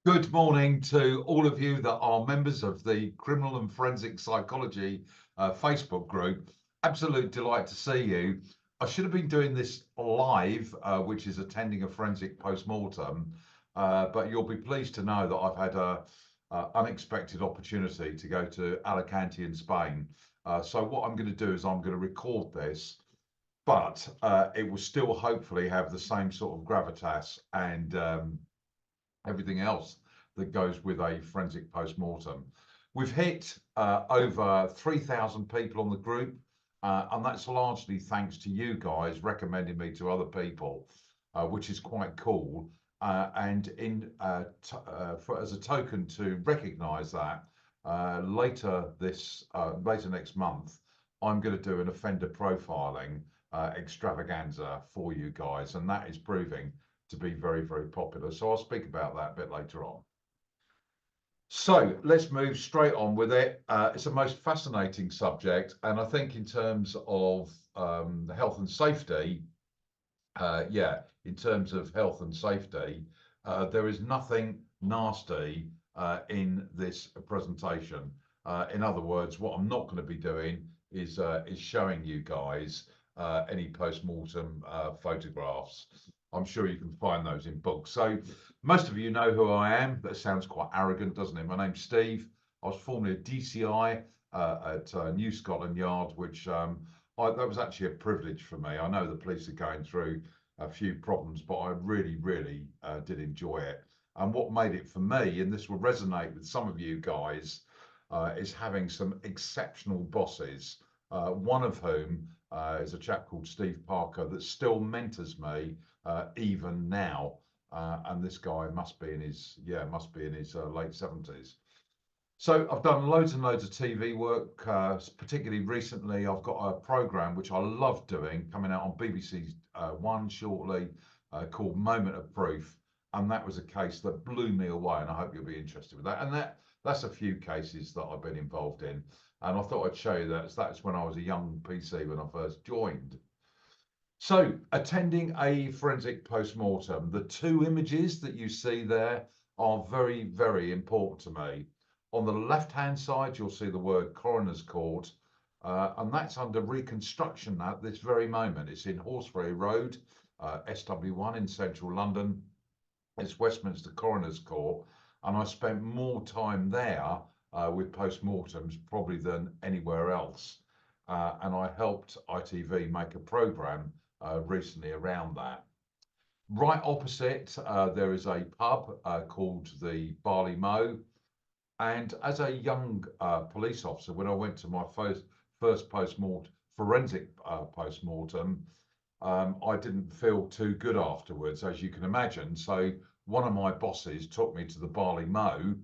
Good morning to all of you that are members of the Criminal and Forensic Psychology Facebook group. Absolute delight to see you. I should have been doing this live, which is attending a forensic post-mortem, but you'll be pleased to know that I've had a unexpected opportunity to go to Alicante in Spain. So what I'm going to do is I'm going to record this, but it will still hopefully have the same sort of gravitas and everything else that goes with a forensic post-mortem. We've hit over 3,000 people on the group, and that's largely thanks to you guys recommending me to other people, which is quite cool. And as a token to recognise that, later next month, I'm going to do an offender profiling extravaganza for you guys, and that is proving to be very, very popular. So I'll speak about that a bit later on. So let's move straight on with it. It's a most fascinating subject, and I think in terms of the health and safety, in terms of health and safety, there is nothing nasty in this presentation. In other words, what I'm not going to be doing is showing you guys any post-mortem photographs. I'm sure you can find those in books. So most of you know who I am. That sounds quite arrogant, doesn't it? My name's Steve. I was formerly a DCI at New Scotland Yard, which that was actually a privilege for me. I know the police are going through a few problems, but I really, really did enjoy it. And what made it for me, and this will resonate with some of you guys, is having some exceptional bosses, one of whom is a chap called Steve Parker that still mentors me even now. And this guy must be in his late 70s. So I've done loads and loads of TV work, particularly recently. I've got a program which I love doing coming out on BBC One shortly called Moment of Proof. And that was a case that blew me away, and I hope you'll be interested with that. And that's a few cases that I've been involved in. And I thought I'd show you that. That's when I was a young PC when I first joined. So attending a forensic post-mortem, the two images that you see there are very, very important to me. On the left-hand side, you'll see the word Coroner's Court, and that's under reconstruction at this very moment. It's in Horseferry Road, SW1 in central London. It's Westminster Coroner's Court, and I spent more time there with post-mortems probably than anywhere else. And I helped ITV make a programme recently around that. Right opposite, there is a pub called the Barley Mow. And as a young police officer, when I went to my first forensic post-mortem, I didn't feel too good afterwards, as you can imagine. So one of my bosses took me to the Barley Mow,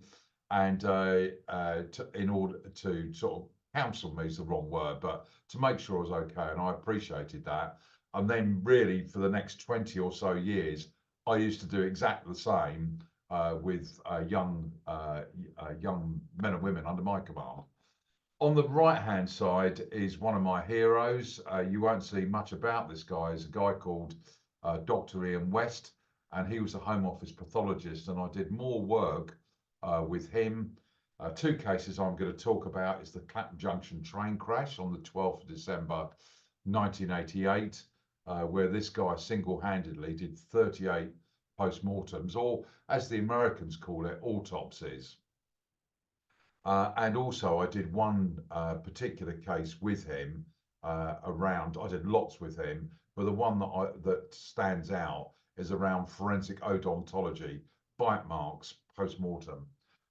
and in order to sort of counsel me is the wrong word, but to make sure I was okay, and I appreciated that. And then really for the next 20 or so years, I used to do exactly the same with young men and women under my command. On the right-hand side is one of my heroes. You won't see much about this guy. It's a guy called Dr. Ian West, and he was a Home Office pathologist, and I did more work with him. Two cases I'm going to talk about is the Clapham Junction train crash on the 12th of December 1988, where this guy single-handedly did 38 post-mortems, or as the Americans call it, autopsies. And also I did one particular case with him I did lots with him, but the one that stands out is around forensic odontology, bite marks, post-mortem.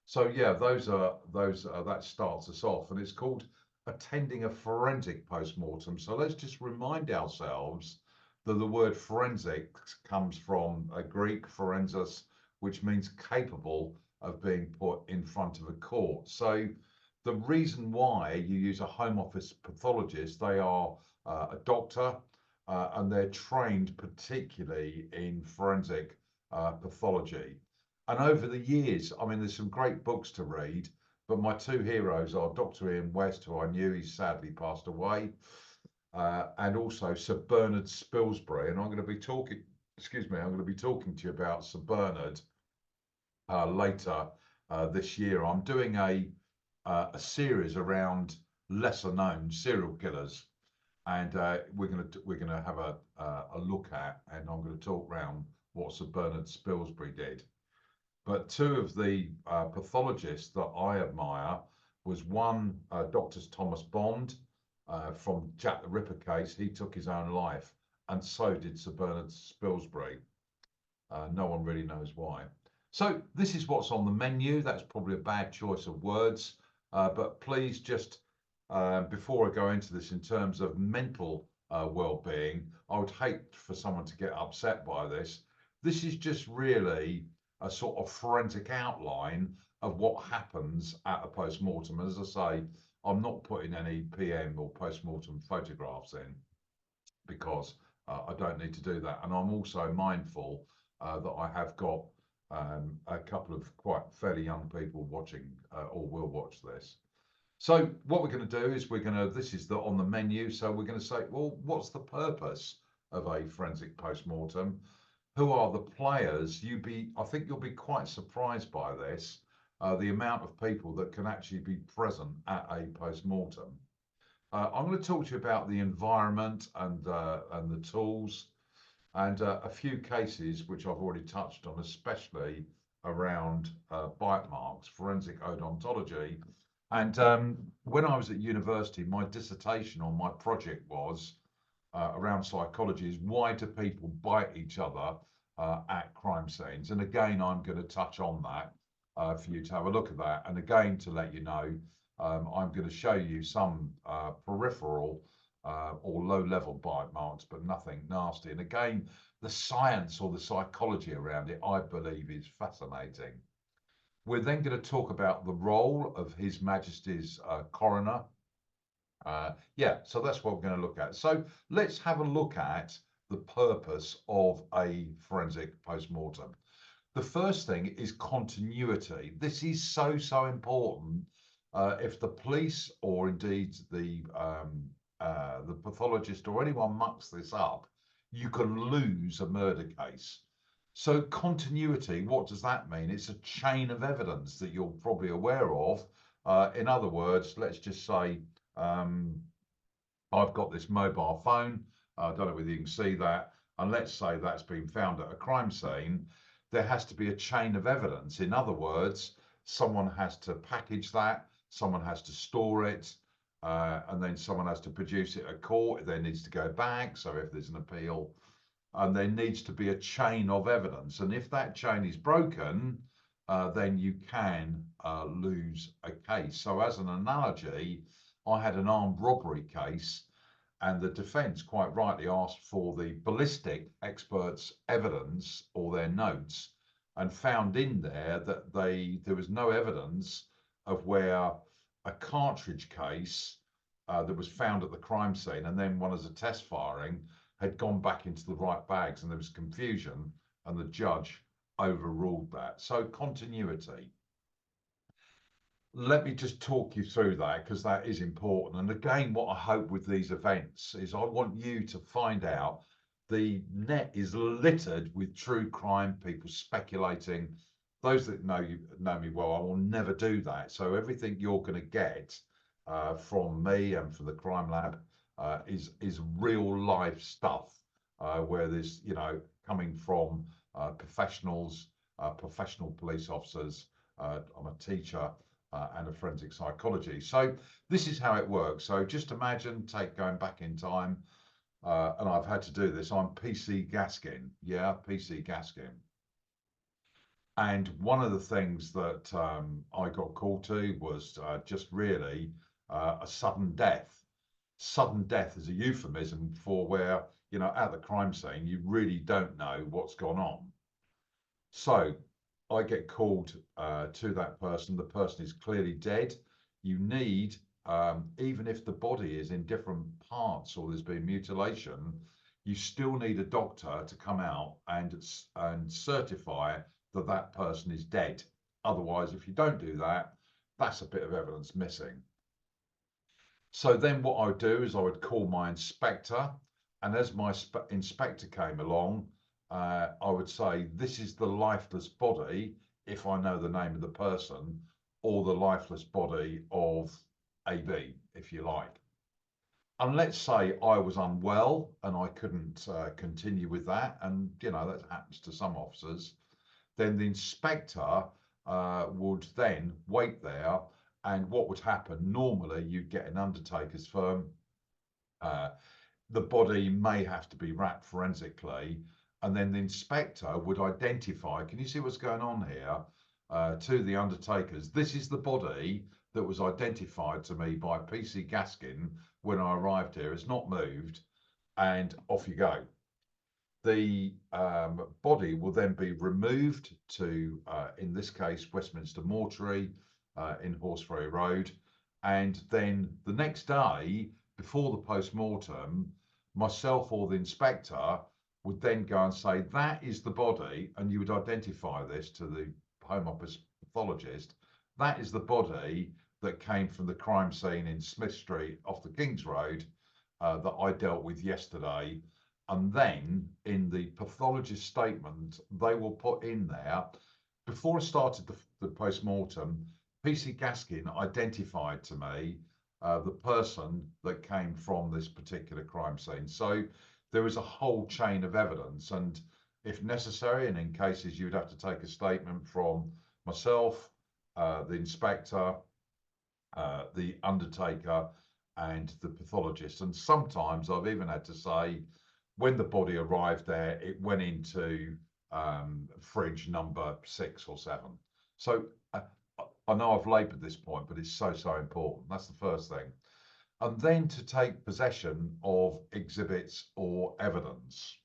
So yeah, that starts us off, and it's called attending a forensic post-mortem. So let's just remind ourselves that the word forensic comes from a Greek forensis, which means capable of being put in front of a court. So the reason why you use a Home Office pathologist, they are a doctor, and they're trained particularly in forensic pathology. And over the years, I mean, there's some great books to read, but my two heroes are Dr. Ian West, who I knew, he sadly passed away, and also Sir Bernard Spilsbury. And I'm going to be talking to you about Sir Bernard later this year. I'm doing a series around lesser known serial killers, and we're gonna have a look at, and I'm going to talk around what Sir Bernard Spilsbury did. But two of the pathologists that I admire was one, Dr. Thomas Bond from Jack the Ripper case. He took his own life, and so did Sir Bernard Spilsbury. No one really knows why. So this is what's on the menu. That's probably a bad choice of words, but please just, before I go into this in terms of mental well-being, I would hate for someone to get upset by this. This is just really a sort of forensic outline of what happens at a post-mortem. As I say, I'm not putting any PM or post-mortem photographs in because I don't need to do that. And I'm also mindful that I have got a couple of quite fairly young people watching or will watch this. So what we're going to do is this is on the menu. So we're going to say, well, what's the purpose of a forensic post-mortem? Who are the players? I think you'll be quite surprised by this, the amount of people that can actually be present at a post-mortem. I'm going to talk to you about the environment and the tools, and a few cases which I've already touched on, especially around bite marks, forensic odontology. And when I was at university, my dissertation on my project was around psychology, is why do people bite each other at crime scenes? And again, I'm going to touch on that for you to have a look at that. And again, to let you know, I'm going to show you some peripheral or low-level bite marks, but nothing nasty. And again, the science or the psychology around it, I believe, is fascinating. We're then going to talk about the role of His Majesty's coroner. So that's what we're going to look at. So let's have a look at the purpose of a forensic post-mortem. The first thing is continuity. This is so important. If the police or indeed the pathologist or anyone mucks this up, you can lose a murder case. So continuity, what does that mean? It's a chain of evidence that you're probably aware of. In other words, let's just say I've got this mobile phone. I don't know whether you can see that. And let's say that's been found at a crime scene. There has to be a chain of evidence. In other words, someone has to package that, someone has to store it, and then someone has to produce it at court. It then needs to go back. So if there's an appeal, and there needs to be a chain of evidence. And if that chain is broken, then you can lose a case. So as an analogy, I had an armed robbery case, and the defence quite rightly asked for the ballistic experts' evidence or their notes, and found in there that there was no evidence of where a cartridge case that was found at the crime scene and then one as a test firing had gone back into the right bags, and there was confusion, and the judge overruled that. So continuity. Let me just talk you through that, because that is important. And again, what I hope with these events is I want you to find out the net is littered with true crime, people speculating. Those that know me well, I will never do that. So everything you're going to get from me and from the Crime Lab is real life stuff, where there's, coming from professionals, professional police officers. I'm a teacher and a forensic psychology. So this is how it works. So just imagine, going back in time, and I've had to do this. I'm PC Gaskin, PC Gaskin. And one of the things that I got called to was just really a sudden death. Sudden death is a euphemism for where, at the crime scene, you really don't know what's gone on. So I get called to that person. The person is clearly dead. You need, even if the body is in different parts or there's been mutilation, you still need a doctor to come out and certify that that person is dead. Otherwise, if you don't do that, that's a bit of evidence missing. So then what I would do is I would call my inspector, and as my inspector came along, I would say, this is the lifeless body. if I know the name of the person or the lifeless body of AB, if you like. And let's say I was unwell and I couldn't continue with that, and you know that happens to some officers, then the inspector would then wait there, and what would happen, normally you'd get an undertaker's firm, the body may have to be wrapped forensically, and then the inspector would identify, can you see what's going on here, to the undertakers, this is the body that was identified to me by PC Gaskin when I arrived here, it's not moved, and off you go. The body will then be removed to, in this case, Westminster Mortuary in Horseferry Road. And then the next day, before the post-mortem, myself or the inspector would then go and say, that is the body, and you would identify this to the Home Office pathologist, that is the body that came from the crime scene in Smith Street off the King's Road that I dealt with yesterday. And then in the pathologist statement, they will put in there, before I started the post-mortem, PC Gaskin identified to me the person that came from this particular crime scene. So there is a whole chain of evidence, and if necessary, and in cases you'd have to take a statement from myself, the inspector, the undertaker, and the pathologist. And sometimes I've even had to say, when the body arrived there, it went into fridge number 6 or 7. So I know I've laboured this point, but it's so important. That's the first thing. And then to take possession of exhibits or evidence.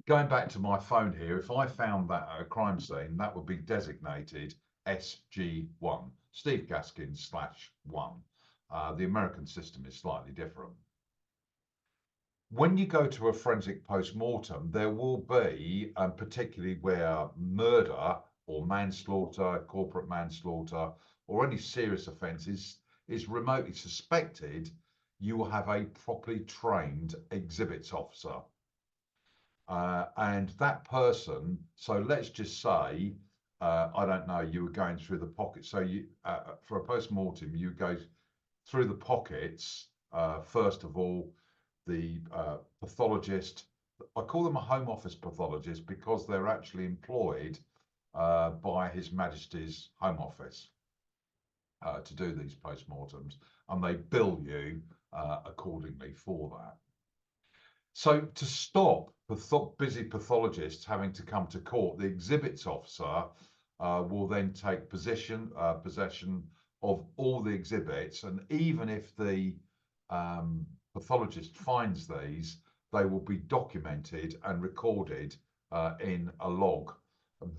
Going back to my phone here, if I found that at a crime scene, that would be designated SG1, Steve Gaskin /1. The American system is slightly different. When you go to a forensic post-mortem, there will be, particularly where murder or manslaughter, corporate manslaughter, or any serious offence is remotely suspected, you will have a properly trained exhibits officer. And that person, so let's just say, I don't know, you were going through the pockets. So you, for a post-mortem, you go through the pockets, first of all, the pathologist, I call them a Home Office pathologist because they're actually employed by His Majesty's Home Office to do these post-mortems, and they bill you accordingly for that. So to stop busy pathologists having to come to court, the exhibits officer will then take possession of all the exhibits, and even if the pathologist finds these, they will be documented and recorded in a log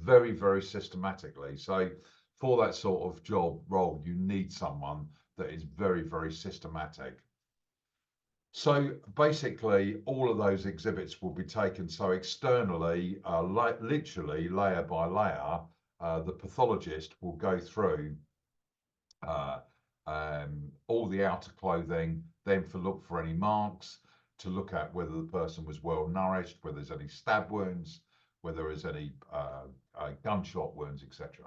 very systematically. So for that sort of job role, you need someone that is very systematic. So basically all of those exhibits will be taken, so externally, literally layer by layer, the pathologist will go through all the outer clothing, then look for any marks, to look at whether the person was well nourished, whether there's any stab wounds, whether there's any gunshot wounds, etc.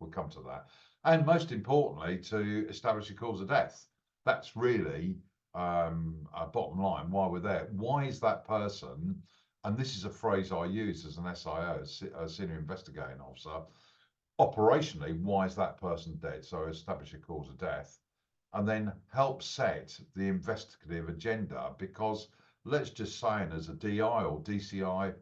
We'll come to that. And most importantly, to establish the cause of death. That's really bottom line, why we're there. Why is that person, and this is a phrase I use as an SIO, a senior investigating officer, operationally, why is that person dead? So establish a cause of death, and then help set the investigative agenda, because let's just say, as a DI or DCI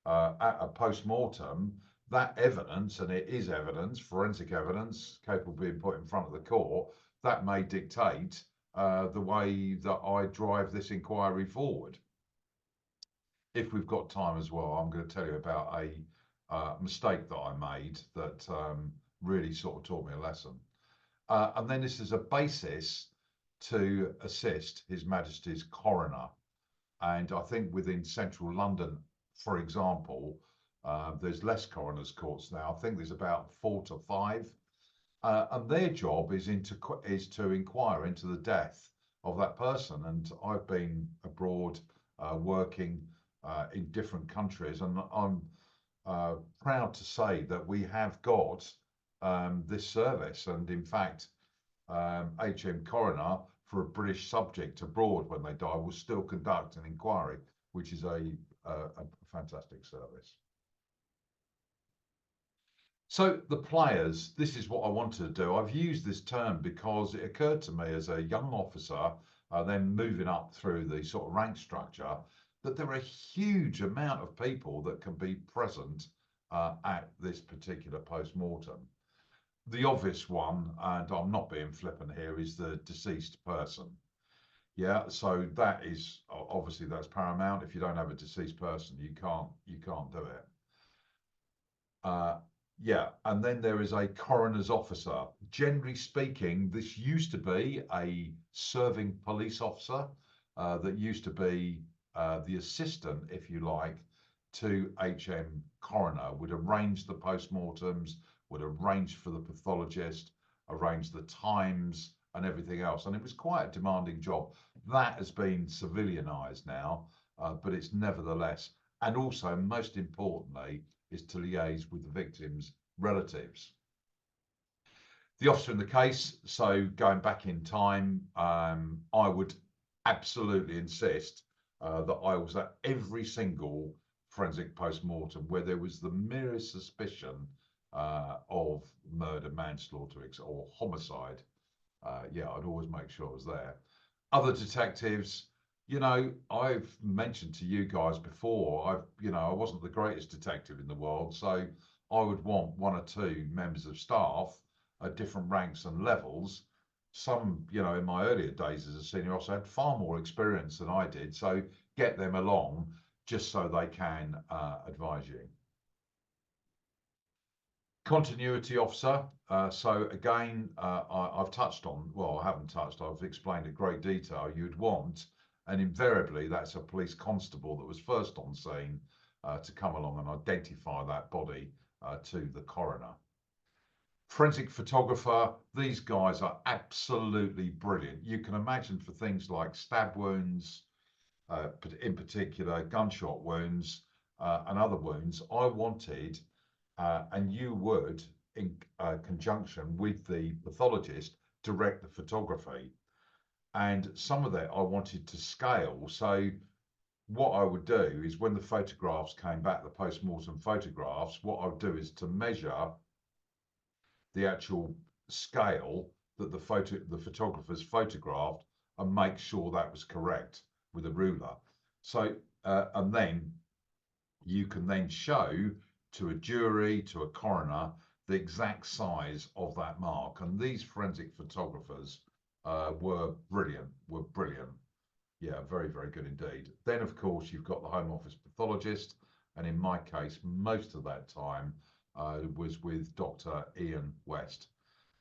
at a post-mortem, that evidence, and it is evidence, forensic evidence, capable of being put in front of the court, that may dictate the way that I drive this inquiry forward. If we've got time as well, I'm going to tell you about a mistake that I made that really sort of taught me a lesson. And then this is a basis to assist His Majesty's Coroner. And I think within central London, for example, there's less coroners' courts now. I think there's about 4 to 5. And their job is to inquire into the death of that person. And I've been abroad working in different countries, and proud to say that we have got this service, and in fact, HM Coroner for a British subject abroad when they die will still conduct an inquiry, which is a fantastic service. So the players, this is what I wanted to do. I've used this term because it occurred to me as a young officer, then moving up through the sort of rank structure, that there are a huge amount of people that can be present at this particular post-mortem. The obvious one, and I'm not being flippant here, is the deceased person. Yeah, so that is obviously that's paramount. If you don't have a deceased person, you can't do it. Yeah, and then there is a coroner's officer. Generally speaking, this used to be a serving police officer that used to be the assistant, if you like, to HM Coroner, would arrange the post-mortems, would arrange for the pathologist, arrange the times and everything else. And it was quite a demanding job. That has been civilianised now, but it's nevertheless, and also most importantly, is to liaise with the victim's relatives. The officer in the case, so going back in time, I would absolutely insist that I was at every single forensic post-mortem where there was the merest suspicion of murder, manslaughter, or homicide. Yeah, I'd always make sure I was there. Other detectives, you know, I've mentioned to you guys before, I wasn't the greatest detective in the world, so I would want one or two members of staff at different ranks and levels. Some, in my earlier days as a senior officer had far more experience than I did, so get them along just so they can advise you. Continuity officer. So again, I've touched on, well, I haven't touched, I've explained in great detail, you'd want, and invariably that's a police constable that was first on scene to come along and identify that body to the coroner. Forensic photographer, these guys are absolutely brilliant. You can imagine for things like stab wounds, in particular gunshot wounds and other wounds, I wanted, and you would, in conjunction with the pathologist, direct the photography. And some of that I wanted to scale. So what I would do is when the photographs came back, the post-mortem photographs, what I would do is to measure the actual scale that the photographers photographed and make sure that was correct with a ruler. So, and then you can then show to a jury, to a coroner, the exact size of that mark. And these forensic photographers were brilliant. Yeah, very, very good indeed. Then, of course, you've got the Home Office pathologist. And in my case, most of that time was with Dr. Ian West.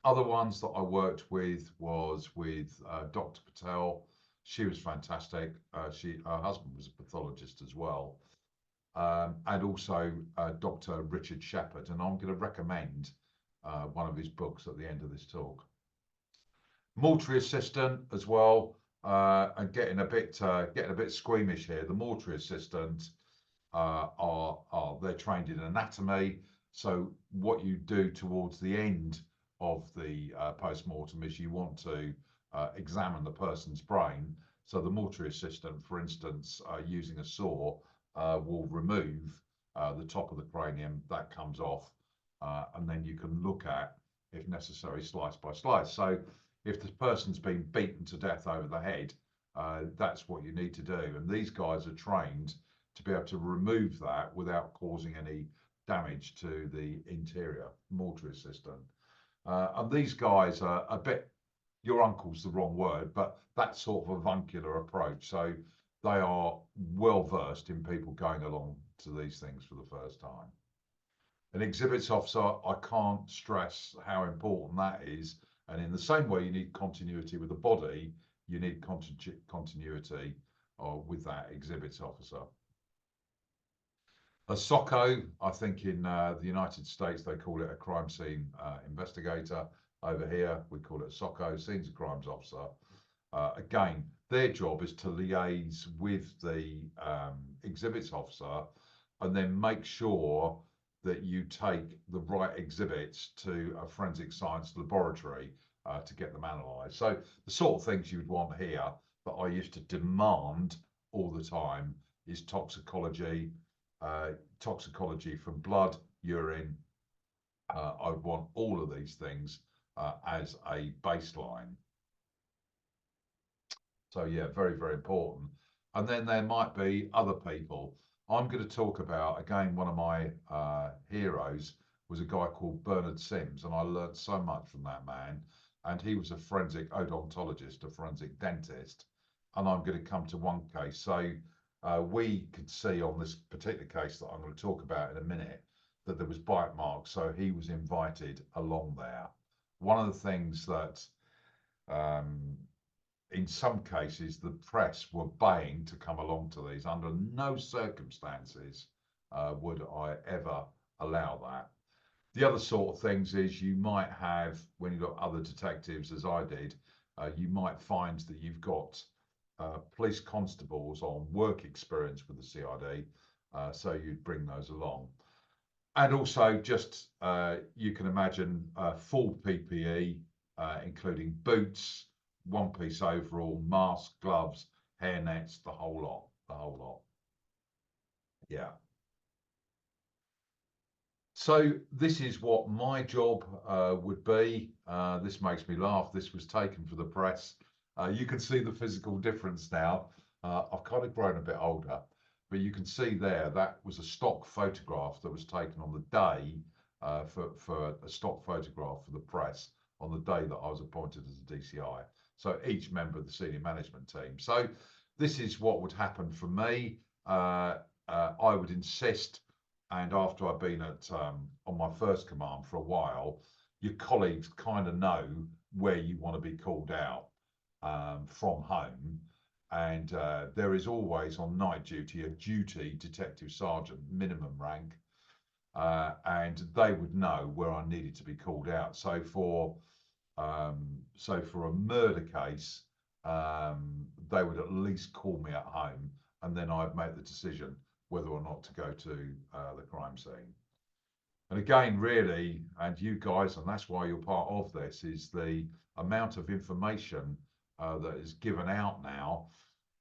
Other ones that I worked with was with Dr. Patel. She was fantastic. Her husband was a pathologist as well. And also Dr. Richard Shepherd. And I'm going to recommend one of his books at the end of this talk. Mortuary assistant as well. And getting a bit squeamish here. The mortuary assistant they're trained in anatomy. So what you do towards the end of the post-mortem is you want to examine the person's brain. So the mortuary assistant, for instance, using a saw, will remove the top of the cranium. That comes off, and then you can look at, if necessary, slice by slice. So if the person's been beaten to death over the head, that's what you need to do. And these guys are trained to be able to remove that without causing any damage to the interior. Mortuary assistant. And these guys are a bit, your uncle's the wrong word, but that sort of avuncular approach. So they are well versed in people going along to these things for the first time. An exhibits officer, I can't stress how important that is. And in the same way you need continuity with the body, you need continuity with that exhibits officer. A SOCO, I think in the United States, they call it a crime scene investigator. Over here, we call it a SOCO, scenes of crimes officer. Again, their job is to liaise with the exhibits officer and then make sure that you take the right exhibits to a forensic science laboratory to get them analysed. So the sort of things you would want here that I used to demand all the time is toxicology, toxicology from blood, urine. I would want all of these things as a baseline. So yeah, very, very important. And then there might be other people. I'm going to talk about, again, one of my heroes was a guy called Bernard Sims, and I learned so much from that man. And he was a forensic odontologist, a forensic dentist. And I'm going to come to one case. So we could see on this particular case that I'm going to talk about in a minute that there was bite marks. So he was invited along there. One of the things that in some cases, the press were baying to come along to these. Under no circumstances would I ever allow that. The other sort of things is you might have, when you've got other detectives, as I did, you might find that you've got police constables on work experience with the CID, so you'd bring those along. And also just, you can imagine full PPE, including boots, one-piece overall, mask, gloves, hair nets, the whole lot. Yeah. So this is what my job would be. This makes me laugh. This was taken for the press. You can see the physical difference now. I've kind of grown a bit older, but you can see there that was a stock photograph that was taken on the day for a stock photograph for the press on the day that I was appointed as a DCI. So each member of the senior management team. So this is what would happen for me. I would insist, and after I've been at on my first command for a while, your colleagues kind of know where you want to be called out from home. And there is always on night duty a duty detective sergeant minimum rank, and they would know where I needed to be called out. So for a murder case, they would at least call me at home, and then I'd make the decision whether or not to go to the crime scene. And again, really, and you guys, and that's why you're part of this, is the amount of information that is given out now.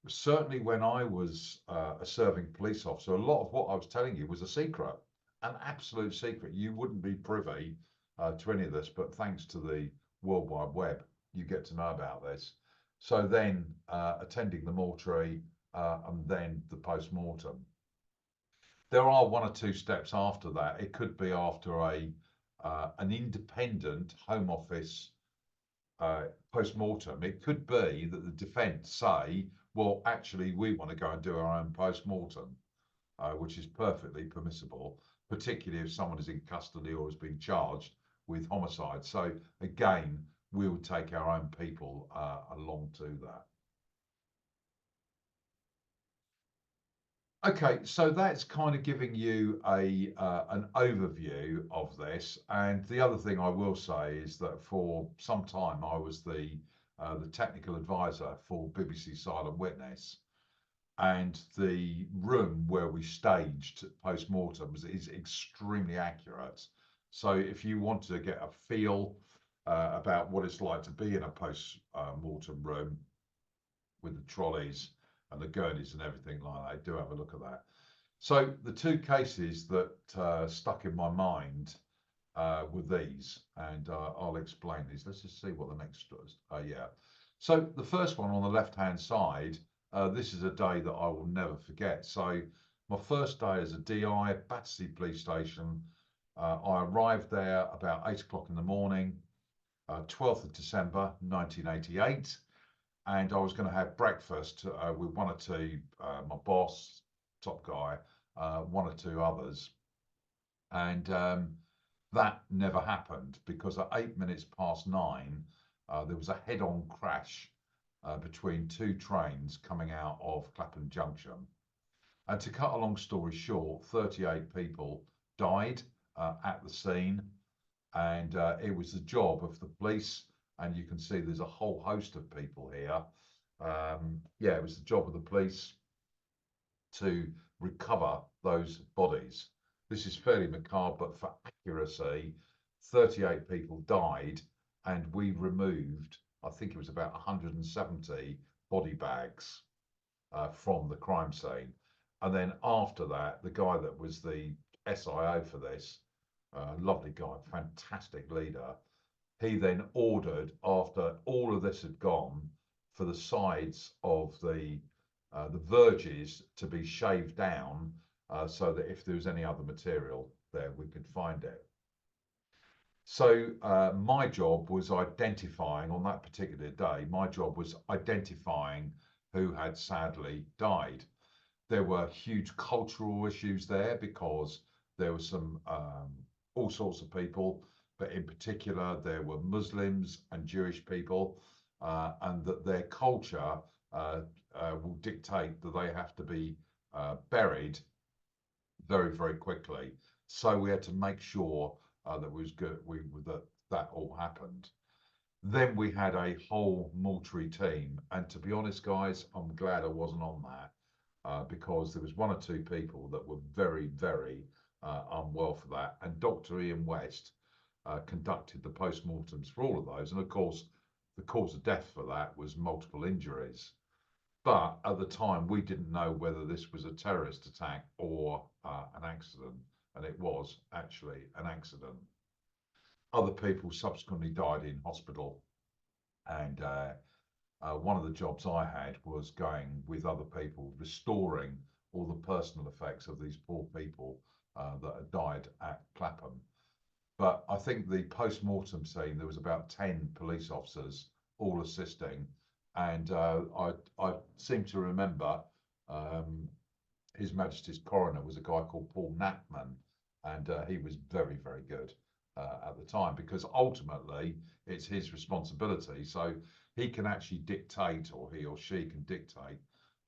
Certainly when I was a serving police officer, a lot of what I was telling you was a secret, an absolute secret. You wouldn't be privy to any of this, but thanks to the World Wide Web, you get to know about this. So then attending the mortuary and then the post-mortem. There are one or two steps after that. It could be after an independent Home Office post-mortem. It could be that the defence say, well, actually, we want to go and do our own post-mortem, which is perfectly permissible, particularly if someone is in custody or has been charged with homicide. So again, we would take our own people along to that. Okay, so that's kind of giving you an overview of this. And the other thing I will say is that for some time I was the technical advisor for BBC Silent Witness, and the room where we staged post-mortems is extremely accurate. So if you want to get a feel about what it's like to be in a post-mortem room with the trolleys and the gurneys and everything like that, do have a look at that. So the two cases that stuck in my mind were these, and I'll explain these. Let's just see what the next is. Yeah. So the first one on the left-hand side, this is a day that I will never forget. So my first day as a DI, Battersea Police Station. I arrived there about 8 o'clock in the morning, 12th of December, 1988. And I was going to have breakfast with one or two, my boss, top guy, one or two others. And that never happened because at 8 minutes past 9, there was a head-on crash between two trains coming out of Clapham Junction. And to cut a long story short, 38 people died at the scene. And it was the job of the police, and you can see there's a whole host of people here. Yeah, it was the job of the police to recover those bodies. this is fairly macabre, but for accuracy, 38 people died, and we removed, I think it was about 170 body bags from the crime scene. And then after that, the guy that was the SIO for this, lovely guy, fantastic leader, he then ordered, after all of this had gone, for the sides of the verges to be shaved down, so that if there was any other material there, we could find it. So my job was identifying, on that particular day, my job was identifying who had sadly died. There were huge cultural issues there because there were some all sorts of people, but in particular there were Muslims and Jewish people, and that their culture will dictate that they have to be buried very, very quickly. So we had to make sure that was good. That all happened. Then we had a whole mortuary team, and to be honest, guys, I'm glad I wasn't on that because there was one or two people that were very, very unwell for that. And Dr. Ian West conducted the post-mortems for all of those, and of course, the cause of death for that was multiple injuries. But at the time, we didn't know whether this was a terrorist attack or an accident, and it was actually an accident. Other people subsequently died in hospital, and one of the jobs I had was going with other people, restoring all the personal effects of these poor people that had died at Clapham. But I think the post-mortem scene, there was about 10 police officers all assisting, and I seem to remember His Majesty's coroner was a guy called Paul Knackman, and he was very, very good at the time, because ultimately it's his responsibility. So he can actually dictate, or he or she can dictate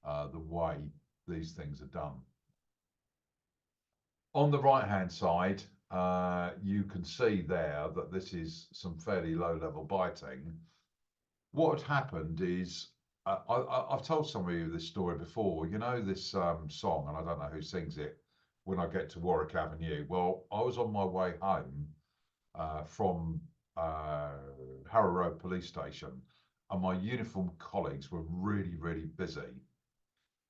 the way these things are done. On the right-hand side, you can see there that this is some fairly low-level biting. What had happened is, I've told some of you this story before. You know this song, and I don't know who sings it, When I Get to Warwick Avenue. Well, I was on my way home from Harrow Road Police Station, and my uniformed colleagues were really, really busy.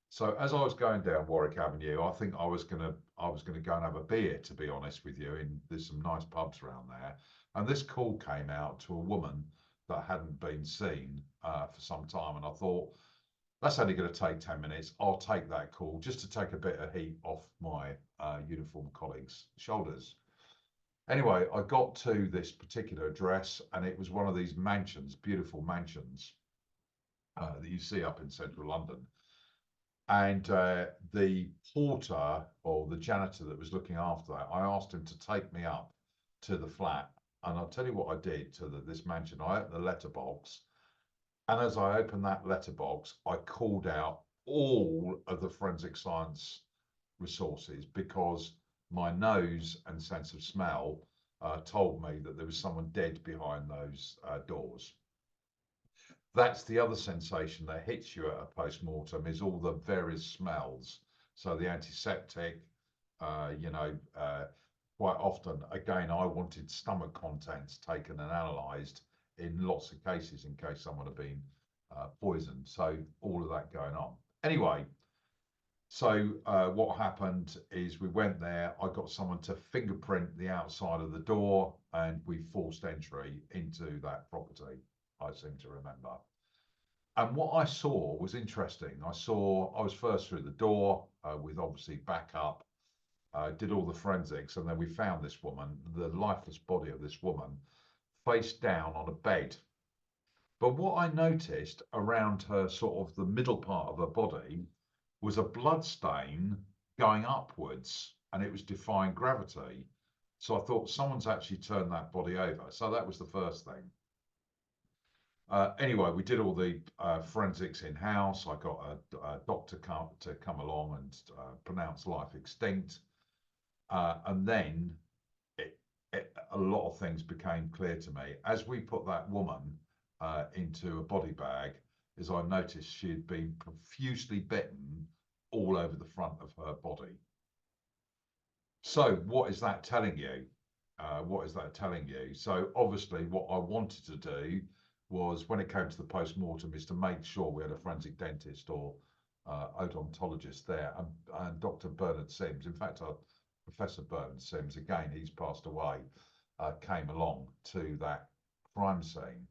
So as I was going down Warwick Avenue, I think I was gonna go and have a beer, to be honest with you. There's some nice pubs around there, and this call came out to a woman that hadn't been seen for some time, and I thought, that's only going to take 10 minutes. I'll take that call just to take a bit of heat off my uniformed colleagues' shoulders. Anyway, I got to this particular address, and it was one of these mansions, beautiful mansions that you see up in central London. And the porter, or the janitor that was looking after that, I asked him to take me up to the flat. And I'll tell you what I did to this mansion. I opened the letterbox, and as I opened that letterbox, I called out all of the forensic science resources, because my nose and sense of smell told me that there was someone dead behind those doors. That's the other sensation that hits you at a post-mortem, is all the various smells. So the antiseptic, quite often, again, I wanted stomach contents taken and analysed in lots of cases in case someone had been poisoned. So all of that going on. Anyway, so what happened is we went there. I got someone to fingerprint the outside of the door, and we forced entry into that property, I seem to remember. And what I saw was interesting. I was first through the door with obviously backup, did all the forensics, and then we found this woman, the lifeless body of this woman, face down on a bed. But what I noticed around her, sort of the middle part of her body, was a blood stain going upwards, and it was defying gravity. So I thought, someone's actually turned that body over. So that was the first thing. Anyway, we did all the forensics in-house. I got a doctor to come along and pronounce life extinct. And then a lot of things became clear to me. As we put that woman into a body bag, as I noticed she had been profusely bitten all over the front of her body. So what is that telling you? What is that telling you? So obviously what I wanted to do was, when it came to the post-mortem, is to make sure we had a forensic dentist or odontologist there, and Dr. Bernard Sims. In fact, Professor Bernard Sims, again, he's passed away, came along to that crime scene.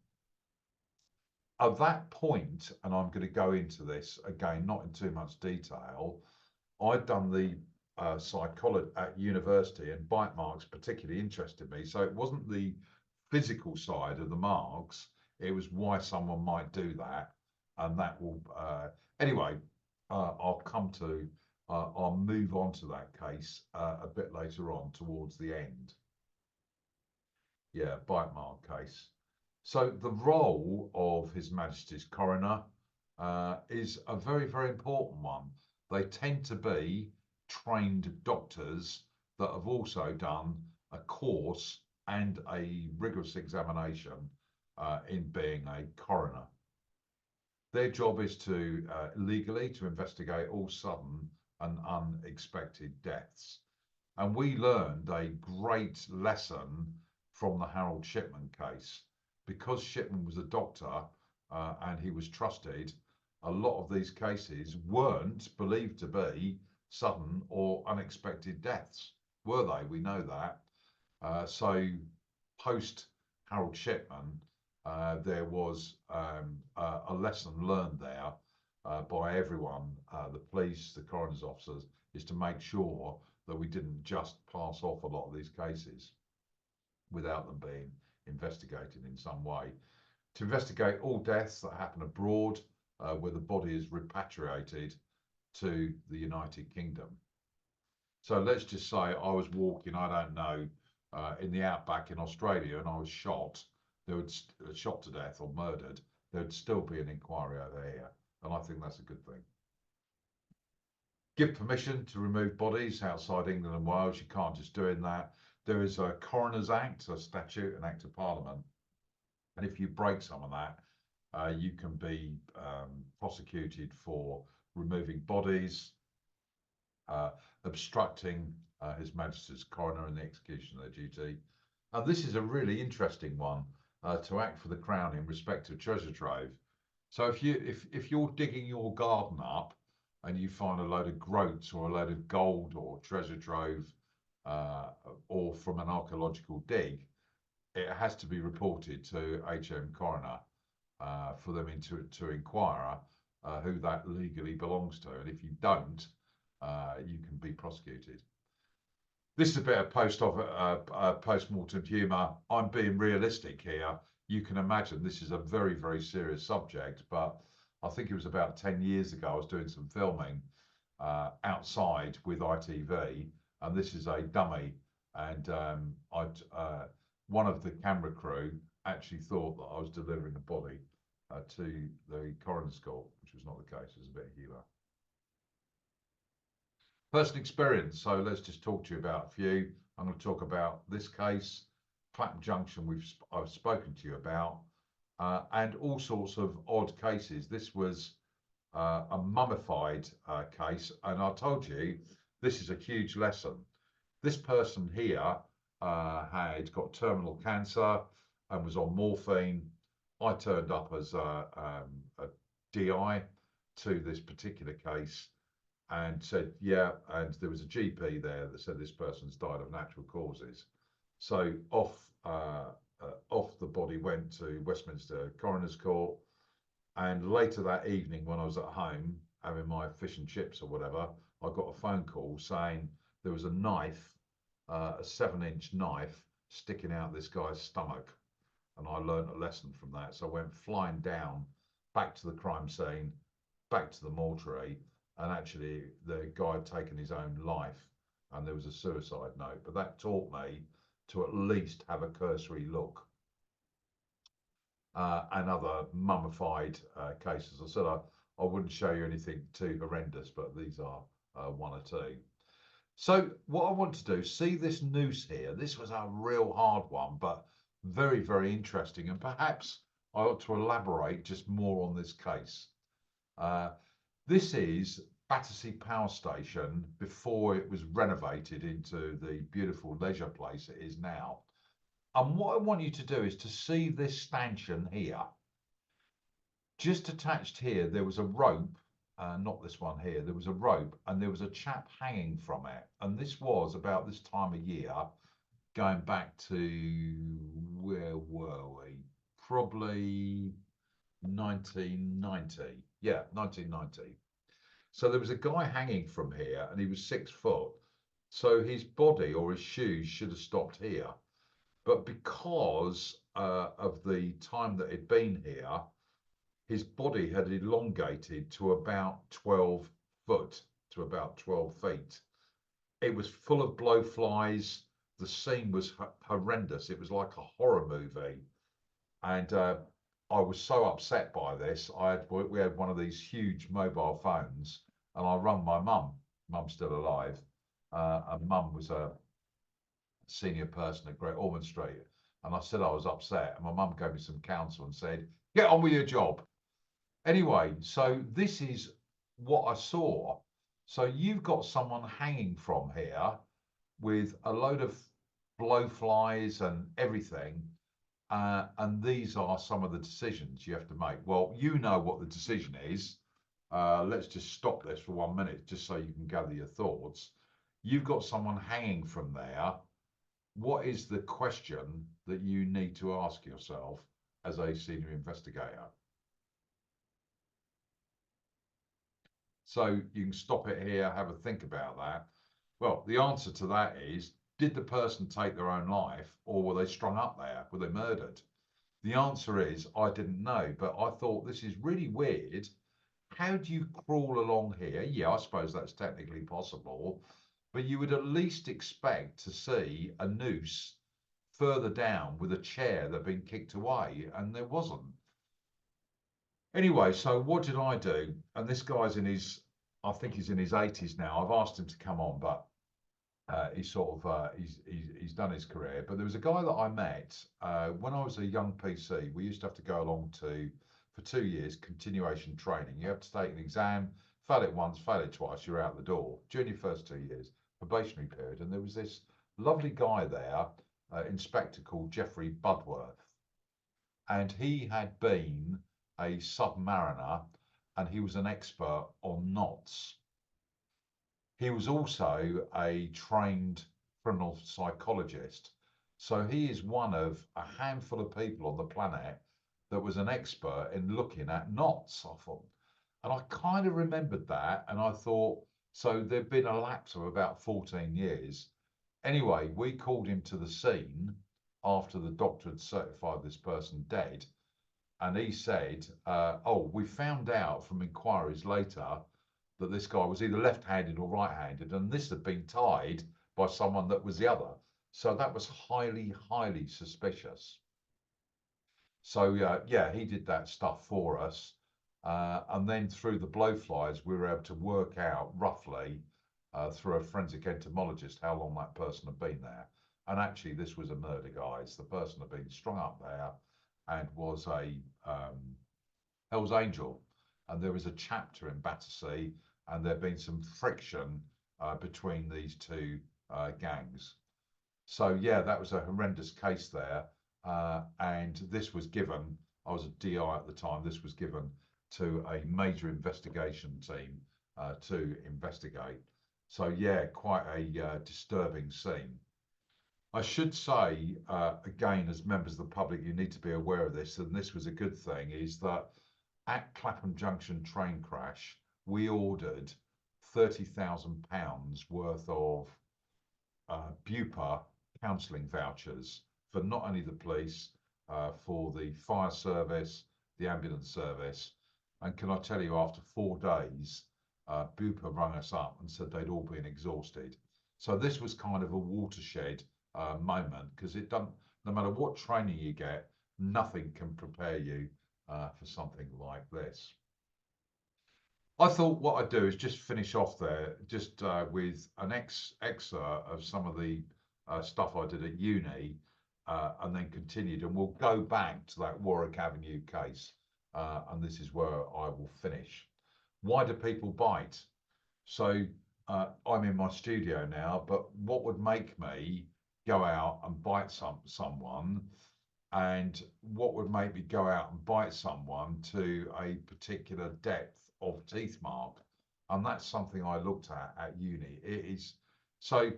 At that point, and I'm going to go into this again, not in too much detail, I'd done the psychology at university, and bite marks particularly interested me. So it wasn't the physical side of the marks, it was why someone might do that. And that will, anyway, I'll move on to that case a bit later on towards the end. Yeah, bite mark case. So the role of His Majesty's Coroner is a very, very important one. They tend to be trained doctors that have also done a course and a rigorous examination in being a coroner. Their job is to legally to investigate all sudden and unexpected deaths. And we learned a great lesson from the Harold Shipman case. Because Shipman was a doctor and he was trusted, a lot of these cases weren't believed to be sudden or unexpected deaths, were they? We know that. So post Harold Shipman, there was a lesson learned there by everyone, the police, the coroner's officers, is to make sure that we didn't just pass off a lot of these cases without them being investigated in some way. To investigate all deaths that happen abroad where the body is repatriated to the United Kingdom. So let's just say I was walking, I don't know, in the outback in Australia, and I was shot. There would shot to death or murdered. There would still be an inquiry over here, and I think that's a good thing. Give permission to remove bodies outside England and Wales. You can't just do that. There is a Coroner's Act, a statute, an Act of Parliament, and if you break some of that, you can be prosecuted for removing bodies, obstructing His Majesty's Coroner in the execution of their duty. And this is a really interesting one, to act for the Crown in respect of treasure trove. So if you're digging your garden up and you find a load of groats or a load of gold or treasure trove, or from an archaeological dig, it has to be reported to HM Coroner for them to inquire who that legally belongs to. And if you don't, you can be prosecuted. This is a bit of post-mortem humour. I'm being realistic here. You can imagine this is a very, very serious subject, but I think it was about 10 years ago, I was doing some filming outside with ITV, and this is a dummy. And one of the camera crew actually thought that I was delivering a body to the coroner's court, which was not the case. It was a bit of humour. Personal experience. So let's just talk to you about a few. I'm going to talk about this case, Clapham Junction, I've spoken to you about, and all sorts of odd cases. This was a mummified case, and I told you this is a huge lesson. This person here had got terminal cancer and was on morphine. I turned up as a DI to this particular case and said, yeah, and there was a GP there that said this person's died of natural causes. So off the body went to Westminster Coroner's Court, and later that evening when I was at home having my fish and chips or whatever, I got a phone call saying there was a knife, a 7-inch knife sticking out this guy's stomach. And I learned a lesson from that. So I went flying down, back to the crime scene, back to the mortuary, and actually the guy had taken his own life and there was a suicide note. But that taught me to at least have a cursory look. And other mummified cases. I said I wouldn't show you anything too horrendous, but these are one or two. So what I want to do, see this noose here. This was a real hard one, but very, very interesting. And perhaps I ought to elaborate just more on this case. This is Battersea Power Station before it was renovated into the beautiful leisure place it is now. And what I want you to do is to see this stanchion here. Just attached here, there was a rope, not this one here, there was a rope and there was a chap hanging from it. And this was about this time of year, going back to, where were we? Probably 1990. Yeah, 1990. So there was a guy hanging from here and he was 6 foot. So his body or his shoes should have stopped here. But because of the time that it'd been here, his body had elongated to about 12 foot, to about 12 feet. It was full of blowflies. The scene was horrendous. It was like a horror movie. And I was so upset by this. We had one of these huge mobile phones, and I rung my mum. Mum's still alive, and Mum was a senior person at Great Ormond Street. And I said I was upset, and my mum gave me some counsel and said, "Get on with your job." Anyway, so this is what I saw. So you've got someone hanging from here with a load of blowflies and everything. And these are some of the decisions you have to make. Well, you know what the decision is. Let's just stop this for 1 minute, just so you can gather your thoughts. You've got someone hanging from there. What is the question that you need to ask yourself as a senior investigator? So you can stop it here, have a think about that. Well, the answer to that is, did the person take their own life, or were they strung up there? Were they murdered? The answer is, I didn't know, but I thought this is really weird. How do you crawl along here? Yeah, I suppose that's technically possible, but you would at least expect to see a noose further down with a chair that had been kicked away, and there wasn't. Anyway, so what did I do? And this guy's I think he's in his 80s now. I've asked him to come on, but he's done his career. But there was a guy that I met when I was a young PC. We used to have to go along to, for 2 years, continuation training. You have to take an exam, fail it once, fail it twice, you're out the door during your first 2 years, probationary period. And there was this lovely guy there, inspector called Jeffrey Budworth. And he had been a submariner and he was an expert on knots. He was also a trained criminal psychologist. So he is one of a handful of people on the planet that was an expert in looking at knots, I thought. And I kind of remembered that. And I thought, so there'd been a lapse of about 14 years. Anyway, we called him to the scene after the doctor had certified this person dead. And he said, oh, we found out from inquiries later that this guy was either left-handed or right-handed, and this had been tied by someone that was the other. So that was highly, highly suspicious. So yeah, he did that stuff for us. And then through the blowflies, we were able to work out roughly through a forensic entomologist how long that person had been there. And actually, this was a murder, guys. The person had been strung up there and was a Hell's Angel. And there was a chapter in Battersea, and there'd been some friction between these two gangs. So yeah, that was a horrendous case there. And this was given, I was a DI at the time, this was given to a major investigation team to investigate. So yeah, quite a disturbing scene. I should say, again, as members of the public, you need to be aware of this, and this was a good thing, is that at Clapham Junction train crash, we ordered £30,000 worth of BUPA counselling vouchers for not only the police, for the fire service, the ambulance service. And can I tell you, after 4 days, BUPA rang us up and said they'd all been exhausted. So this was kind of a watershed moment, because it doesn't, no matter what training you get, nothing can prepare you for something like this. I thought what I'd do is just finish off there just with an excerpt of some of the stuff I did at uni, and then continued, and we'll go back to that Warwick Avenue case, and this is where I will finish. Why do people bite? So I'm in my studio now, but what would make me go out and bite someone, and what would make me go out and bite someone to a particular depth of teeth mark? And that's something I looked at uni. It is so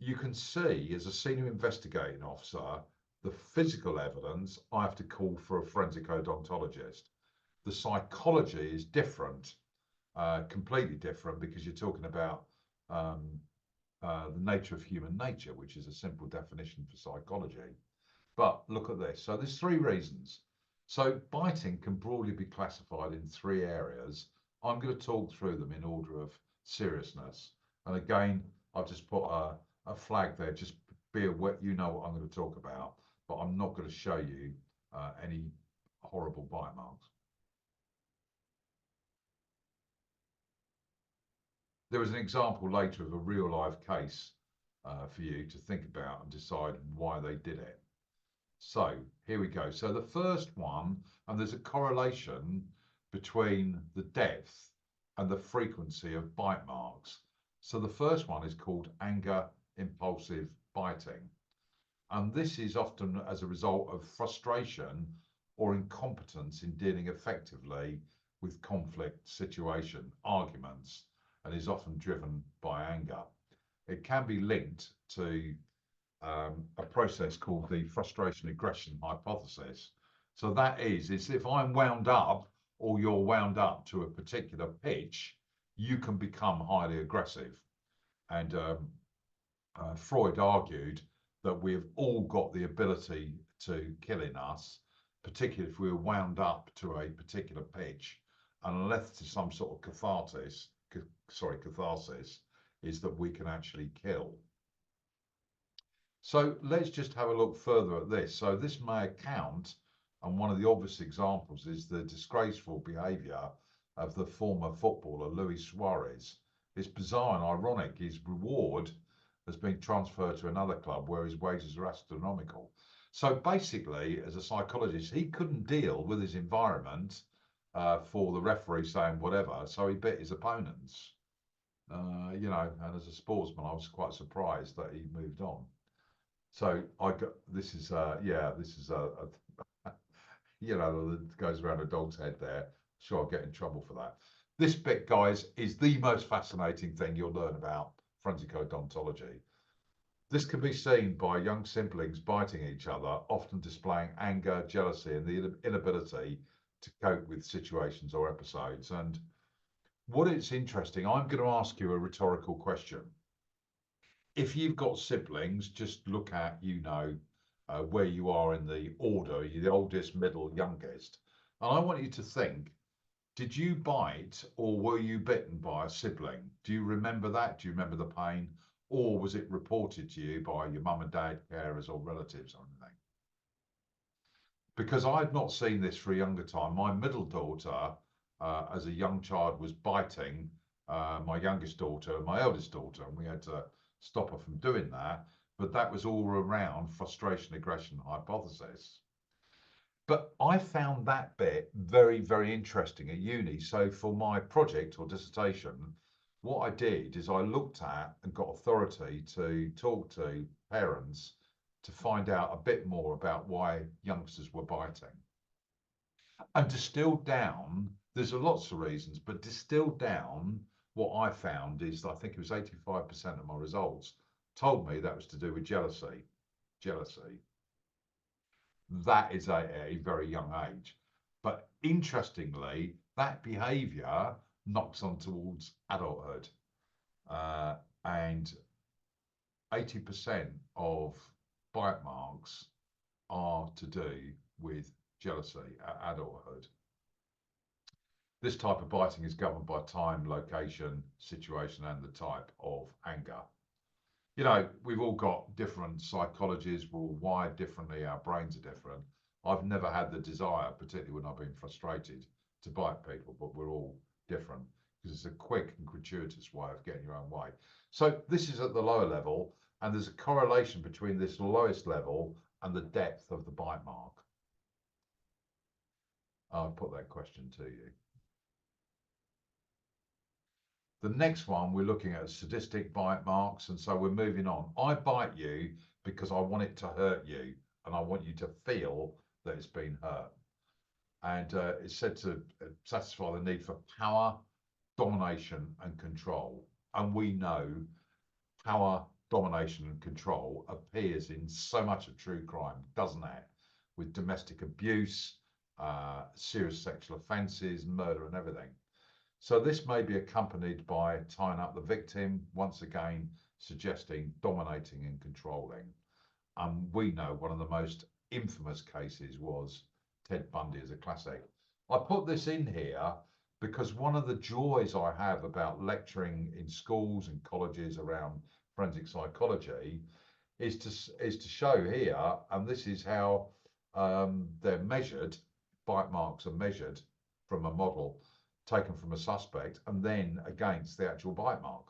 you can see as a senior investigating officer, the physical evidence I have to call for a forensic odontologist. The psychology is different, completely different, because you're talking about um, the nature of human nature, which is a simple definition for psychology. But look at this. So there's three reasons. So biting can broadly be classified in three areas. I'm going to talk through them in order of seriousness. And again, I've just put a flag there. Just be aware, you know what I'm going to talk about, but I'm not going to show you any horrible bite marks. There is an example later of a real life case for you to think about and decide why they did it. So here we go. So the first one, and there's a correlation between the depth and the frequency of bite marks. So the first one is called anger impulsive biting. And this is often as a result of frustration or incompetence in dealing effectively with conflict situation, arguments, and is often driven by anger. It can be linked to a process called the frustration aggression hypothesis. So that is if I'm wound up or you're wound up to a particular pitch, you can become highly aggressive. And Freud argued that we've all got the ability to kill in us, particularly if we're wound up to a particular pitch, unless there's some sort of catharsis, is that we can actually kill. So let's just have a look further at this. So this may account, and one of the obvious examples is the disgraceful behaviour of the former footballer Luis Suarez. It's bizarre and ironic. His reward has been transferred to another club where his wages are astronomical. So basically, as a psychologist, he couldn't deal with his environment for the referee saying whatever, so he bit his opponents. You know, and as a sportsman, I was quite surprised that he moved on. So I got this is this is you know, that goes around a dog's head there. Sure, I'll get in trouble for that. This bit, guys, is the most fascinating thing you'll learn about forensic odontology. This can be seen by young siblings biting each other, often displaying anger, jealousy, and the inability to cope with situations or episodes. And what it's interesting, I'm going to ask you a rhetorical question. If you've got siblings, just look at, you know, where you are in the order, you're the oldest, middle, youngest. And I want you to think, did you bite or were you bitten by a sibling? Do you remember that? Do you remember the pain? Or was it reported to you by your mum and dad, carers, or relatives or anything? Because I'd not seen this for a younger time. My middle daughter, as a young child, was biting my youngest daughter and my eldest daughter, and we had to stop her from doing that. But that was all around frustration aggression hypothesis. But I found that bit very, very interesting at uni. So for my project or dissertation, what I did is I looked at and got authority to talk to parents to find out a bit more about why youngsters were biting. And distilled down, there's lots of reasons, but distilled down, what I found is I think it was 85% of my results told me that was to do with jealousy. Jealousy. That is a very young age. But interestingly, that behavior knocks on towards adulthood. And 80% of bite marks are to do with jealousy at adulthood. This type of biting is governed by time, location, situation, and the type of anger. You know, we've all got different psychologies, we're all wired differently, our brains are different. I've never had the desire, particularly when I've been frustrated, to bite people, but we're all different because it's a quick and gratuitous way of getting your own way. So this is at the lower level, and there's a correlation between this lowest level and the depth of the bite mark. I'll put that question to you. The next one, we're looking at sadistic bite marks, and so we're moving on. I bite you because I want it to hurt you, and I want you to feel that it's been hurt. And it's said to satisfy the need for power, domination, and control. And we know power, domination, and control appears in so much of true crime, doesn't it? With domestic abuse, serious sexual offences, murder, and everything. So this may be accompanied by tying up the victim, once again suggesting dominating and controlling. And we know one of the most infamous cases was Ted Bundy as a classic. I put this in here because one of the joys I have about lecturing in schools and colleges around forensic psychology is to show here, and this is how they're measured. Bite marks are measured from a model taken from a suspect and then against the actual bite mark.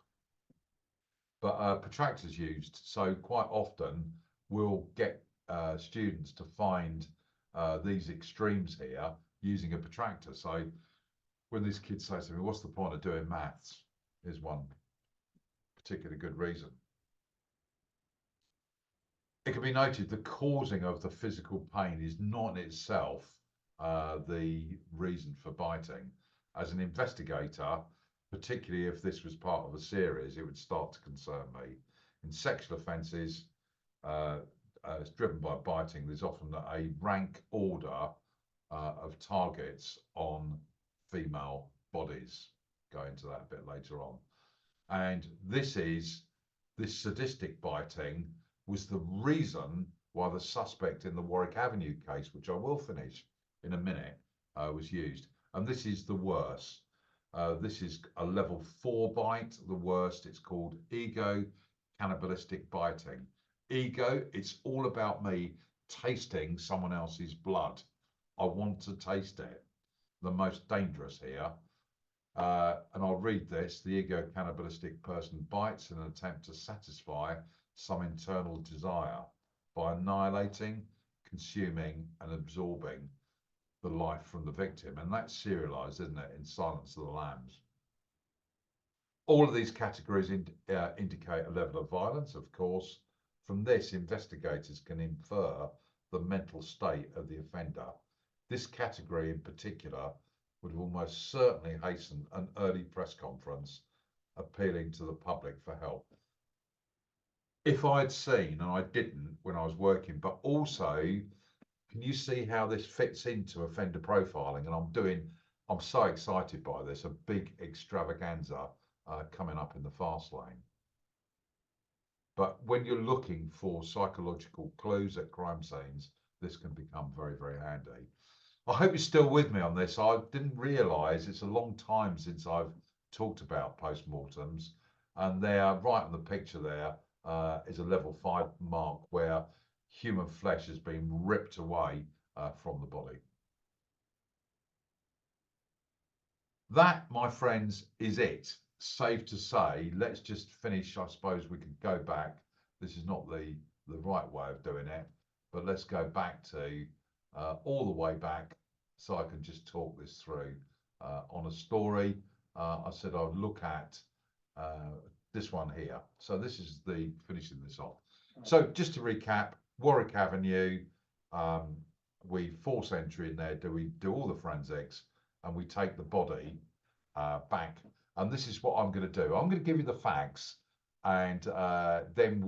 But protractors used, so quite often we'll get students to find these extremes here using a protractor. So when this kid says to me, what's the point of doing maths? Here's one particularly good reason. It can be noted the causing of the physical pain is not in itself the reason for biting. As an investigator, particularly if this was part of a series, it would start to concern me. In sexual offences, it's driven by biting. There's often a rank order of targets on female bodies. Go into that a bit later on. And this sadistic biting was the reason why the suspect in the Warwick Avenue case, which I will finish in a minute, was used. And this is the worst. This is a level 4 bite, the worst. It's called ego cannibalistic biting. Ego, it's all about me tasting someone else's blood. I want to taste it. The most dangerous here. And I'll read this. The ego cannibalistic person bites in an attempt to satisfy some internal desire by annihilating, consuming, and absorbing the life from the victim. And that's serialized, isn't it, in Silence of the Lambs. All of these categories indicate a level of violence, of course. From this, investigators can infer the mental state of the offender. This category in particular would have almost certainly hastened an early press conference appealing to the public for help. If I'd seen, and I didn't when I was working, but also, can you see how this fits into offender profiling? And I'm so excited by this, a big extravaganza coming up in the fast lane. But when you're looking for psychological clues at crime scenes, this can become very, very handy. I hope you're still with me on this. I didn't realise it's a long time since I've talked about post-mortems, and there, right on the picture there, is a level 5 mark where human flesh has been ripped away from the body. That, my friends, is it. Safe to say, let's just finish. I suppose we could go back. This is not the right way of doing it, but let's go back to all the way back so I can just talk this through on a story. I said I would look at this one here. So this is the finishing this off. So just to recap, Warwick Avenue, we force entry in there, we do all the forensics, and we take the body back. And this is what I'm going to do. I'm going to give you the facts, and then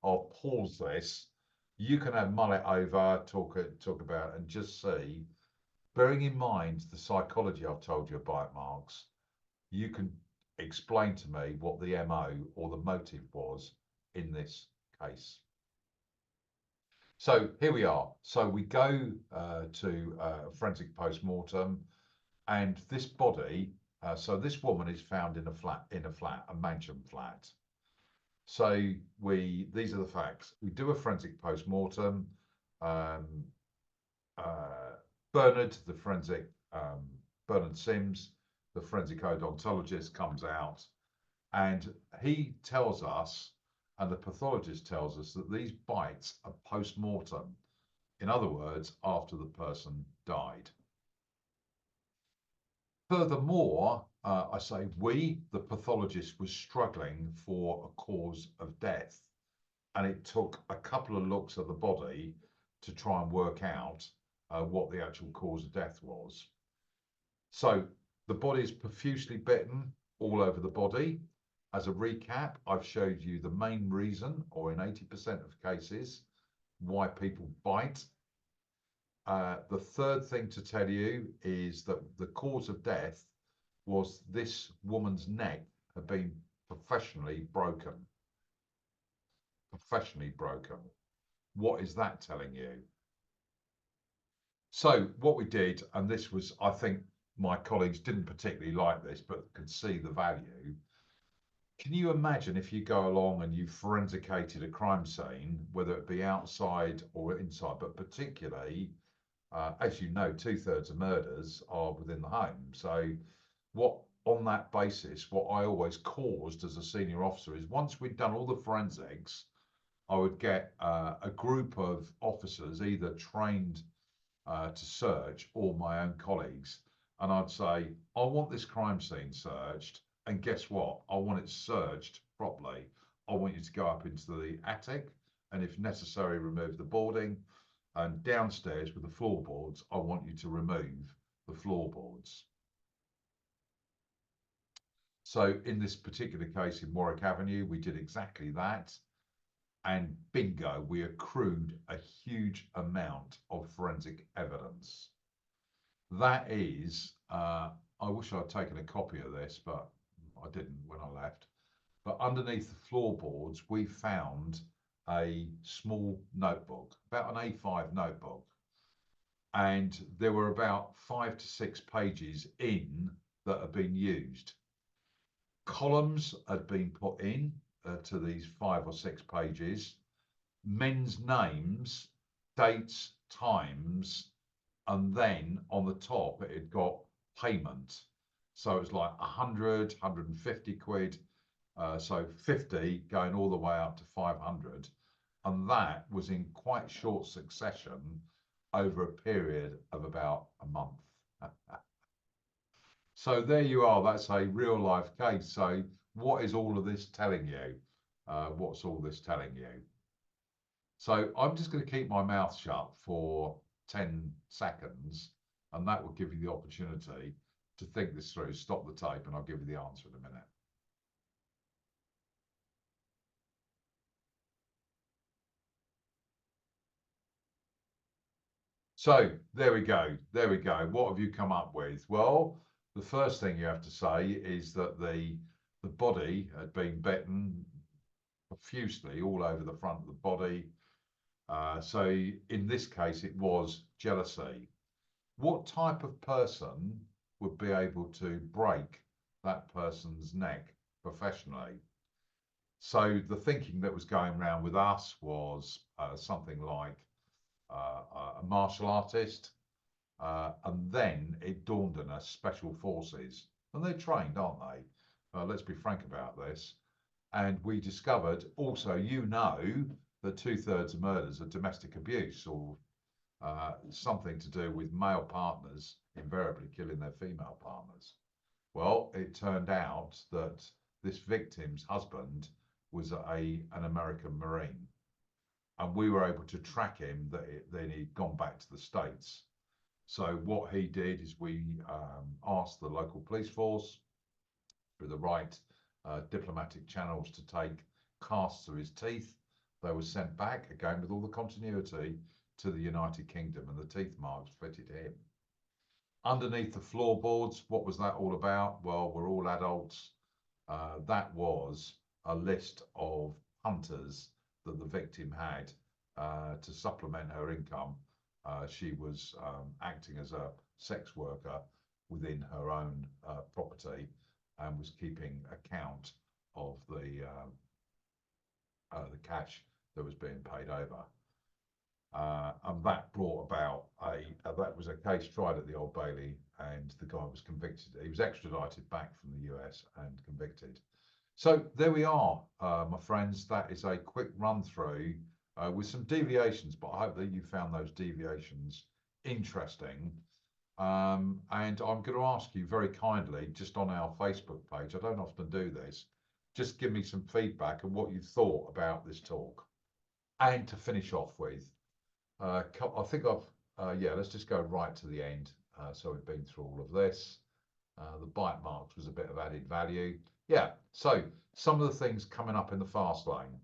I'll pause this. You can have mull it over, talk about, and just see. Bearing in mind the psychology I've told you about marks, you can explain to me what the MO or the motive was in this case. So here we are. So we go to a forensic post-mortem, and this body, so this woman is found in a mansion flat. So these are the facts. We do a forensic post-mortem. Bernard Sims, the forensic odontologist, comes out, and he tells us, and the pathologist tells us, that these bites are post-mortem. In other words, after the person died. Furthermore, I say we, the pathologist, was struggling for a cause of death. And it took a couple of looks at the body to try and work out what the actual cause of death was. So the body is profusely bitten all over the body. As a recap, I've showed you the main reason, or in 80% of cases, why people bite. The third thing to tell you is that the cause of death was this woman's neck had been professionally broken. Professionally broken. What is that telling you? So what we did, and this was, I think my colleagues didn't particularly like this, but could see the value. Can you imagine if you go along and you forensicated a crime scene, whether it be outside or inside, but particularly, as you know, 2/3 of murders are within the home. So what, on that basis, what I always caused as a senior officer is once we'd done all the forensics, I would get a group of officers either trained to search or my own colleagues. And I'd say, I want this crime scene searched. And guess what? I want it searched properly. I want you to go up into the attic and if necessary, remove the boarding. And downstairs with the floorboards, I want you to remove the floorboards. So in this particular case in Warwick Avenue, we did exactly that. And bingo, we accrued a huge amount of forensic evidence. That is, I wish I'd taken a copy of this, but I didn't when I left. But underneath the floorboards, we found a small notebook, about an A5 notebook. And there were about 5 to 6 pages in that had been used. Columns had been put in to these 5 or 6 pages, men's names, dates, times, and then on the top it had got payment. So it was like 100, 150 quid, so 50 going all the way up to 500. And that was in quite short succession over a period of about a month. So there you are, that's a real life case. So what is all of this telling you? What's all this telling you? So I'm just going to keep my mouth shut for 10 seconds, and that will give you the opportunity to think this through. Stop the tape and I'll give you the answer in a minute. So there we go. There we go. What have you come up with? Well, the first thing you have to say is that the body had been bitten profusely all over the front of the body. So in this case, it was jealousy. What type of person would be able to break that person's neck professionally? So the thinking that was going around with us was something like a martial artist, and then it dawned on us special forces, and they're trained, aren't they? Let's be frank about this. And we discovered also, you know, that 2/3 of murders are domestic abuse or something to do with male partners invariably killing their female partners. Well, it turned out that this victim's husband was an American Marine. And we were able to track him then he'd gone back to the States. So what he did is we asked the local police force through the right diplomatic channels to take casts of his teeth. They were sent back, again with all the continuity, to the United Kingdom, and the teeth marks fitted him. Underneath the floorboards, what was that all about? Well, we're all adults. That was a list of hunters that the victim had to supplement her income. She was acting as a sex worker within her own property and was keeping account of the cash that was being paid over. And that brought about that was a case tried at the Old Bailey, and the guy was convicted. He was extradited back from the US and convicted. So there we are, my friends. That is a quick run through with some deviations, but I hope that you found those deviations interesting. And I'm going to ask you very kindly, just on our Facebook page, I don't often do this, just give me some feedback and what you thought about this talk. And to finish off with, I think yeah, let's just go right to the end. So we've been through all of this. The bite marks was a bit of added value. Yeah, so some of the things coming up in the fast lane.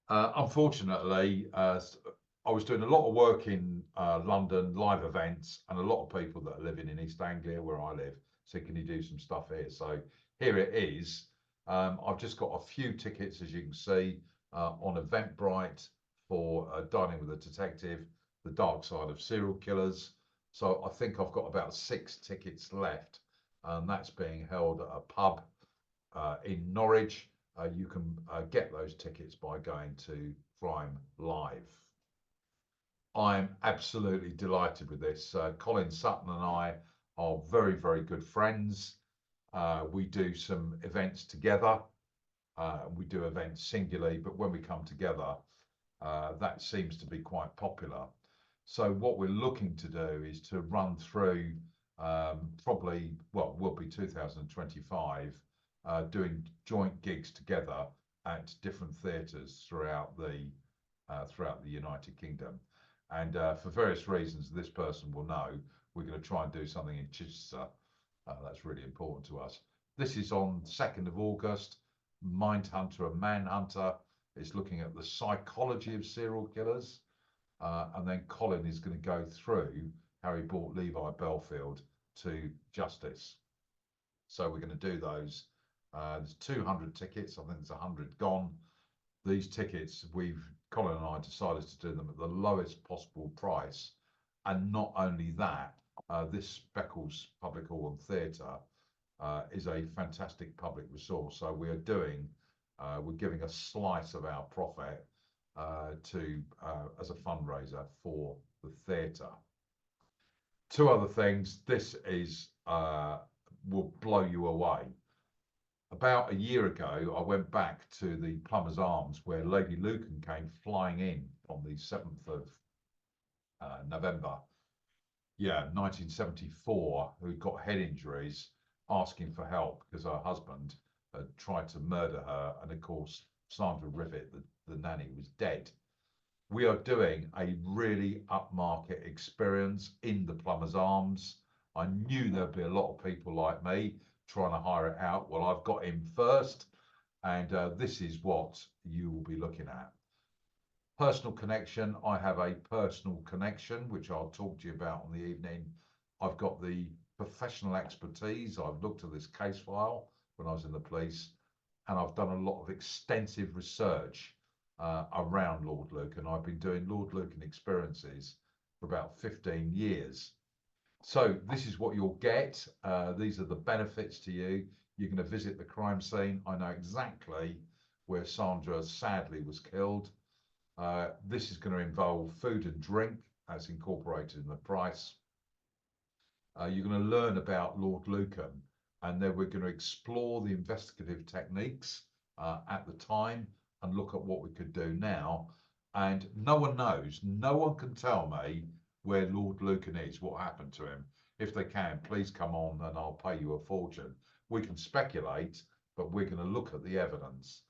Unfortunately, I was doing a lot of work in London, live events, and a lot of people that are living in East Anglia, where I live, so can you do some stuff here? So here it is. I've just got a few tickets, as you can see, on Eventbrite for Dining with a Detective, The Dark Side of Serial Killers. So I think I've got about 6 tickets left, and that's being held at a pub in Norwich. You can get those tickets by going to Crime Live. I'm absolutely delighted with this. Colin Sutton and I are very, very good friends. We do some events together. We do events singularly, but when we come together, that seems to be quite popular. So what we're looking to do is to run through probably, well, will be 2025, doing joint gigs together at different theatres throughout the United Kingdom. And for various reasons, this person will know, we're going to try and do something in Chichester. That's really important to us. This is on 2nd of August. Mindhunter and Manhunter is looking at the psychology of serial killers. And then Colin is going to go through how he brought Levi Belfield to justice. So we're going to do those. There's 200 tickets. I think there's 100 gone. These tickets, Colin and I decided to do them at the lowest possible price. And not only that, this Beccles Public Hall and Theatre is a fantastic public resource. So we're giving a slice of our profit as a fundraiser for the theatre. 2 other things. This will blow you away. About a year ago, I went back to the Plumber's Arms where Lady Lucan came flying in on the 7th of November. Yeah, 1974, who'd got head injuries, asking for help because her husband had tried to murder her. And of course, Sandra Rivet, the nanny, was dead. We are doing a really upmarket experience in the Plumber's Arms. I knew there'd be a lot of people like me trying to hire it out. Well, I've got in first, and this is what you will be looking at. Personal connection. I have a personal connection, which I'll talk to you about on the evening. I've got the professional expertise. I've looked at this case file when I was in the police, and I've done a lot of extensive research around Lord Lucan. I've been doing Lord Lucan experiences for about 15 years. So this is what you'll get. These are the benefits to you. You're going to visit the crime scene. I know exactly where Sandra sadly was killed. This is going to involve food and drink as incorporated in the price. You're going to learn about Lord Lucan, and then we're going to explore the investigative techniques at the time and look at what we could do now. And no one knows, no one can tell me where Lord Lucan is, what happened to him. If they can, please come on and I'll pay you a fortune. We can speculate, but we're going to look at the evidence.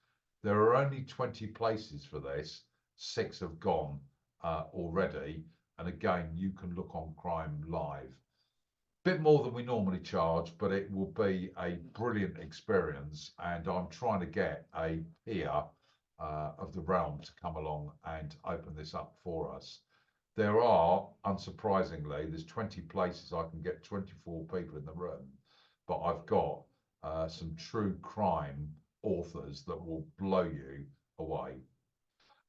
There are only 20 places for this. 6 have gone already. And again, you can look on Crime Live. Bit more than we normally charge, but it will be a brilliant experience. And I'm trying to get a peer of the realm to come along and open this up for us. There are, unsurprisingly, there's 20 places. I can get 24 people in the room, but I've got some true crime authors that will blow you away.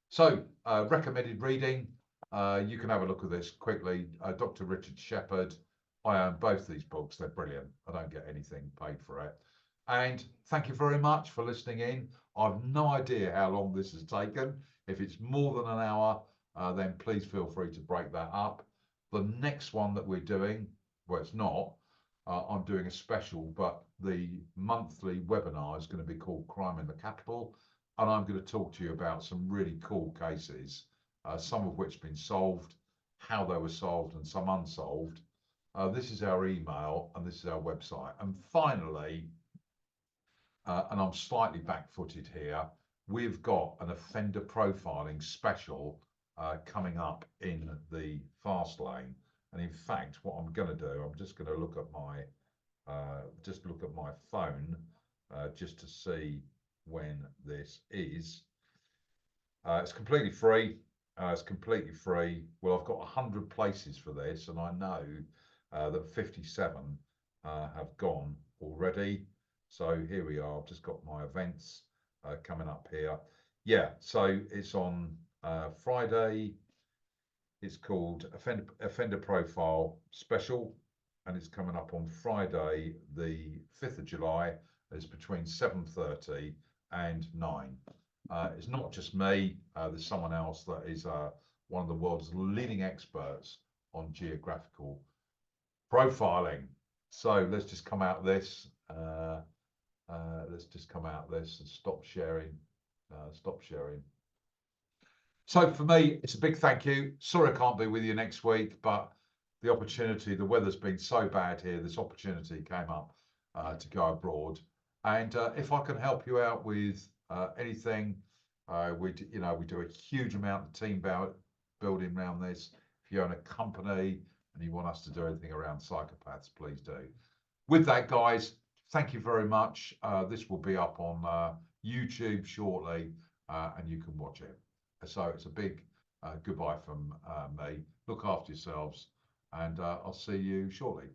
So recommended reading, you can have a look at this quickly. Dr. Richard Shepherd. I own both these books. They're brilliant. I don't get anything paid for it. And thank you very much for listening in. I've no idea how long this has taken. If it's more than an hour, then please feel free to break that up. The next one that we're doing, well, it's not, I'm doing a special, but the monthly webinar is going to be called Crime in the Capital. And I'm going to talk to you about some really cool cases, some of which have been solved, how they were solved and some unsolved. this is our email, and this is our website. And finally, and I'm slightly back-footed here, we've got an offender profiling special coming up in the fast lane. And in fact, what I'm going to do, I'm just going to look at my phone just to see when this is. It's completely free. It's completely free. Well, I've got 100 places for this, and I know that 57 have gone already. So here we are. I've just got my events coming up here. Yeah, so it's on Friday. It's called Offender Profile Special, and it's coming up on Friday, the 5th of July. It's between 7:30 and 9. It's not just me. There's someone else that is one of the world's leading experts on geographical profiling. So let's just come out of this. Let's just come out of this and stop sharing. Stop sharing. So for me, it's a big thank you. Sorry I can't be with you next week, but the opportunity, the weather's been so bad here, this opportunity came up to go abroad. And if I can help you out with anything, we do a huge amount of team building around this. If you own a company and you want us to do anything around psychopaths, please do. With that, guys, thank you very much. This will be up on YouTube shortly, and you can watch it. So it's a big goodbye from me. Look after yourselves, and I'll see you shortly.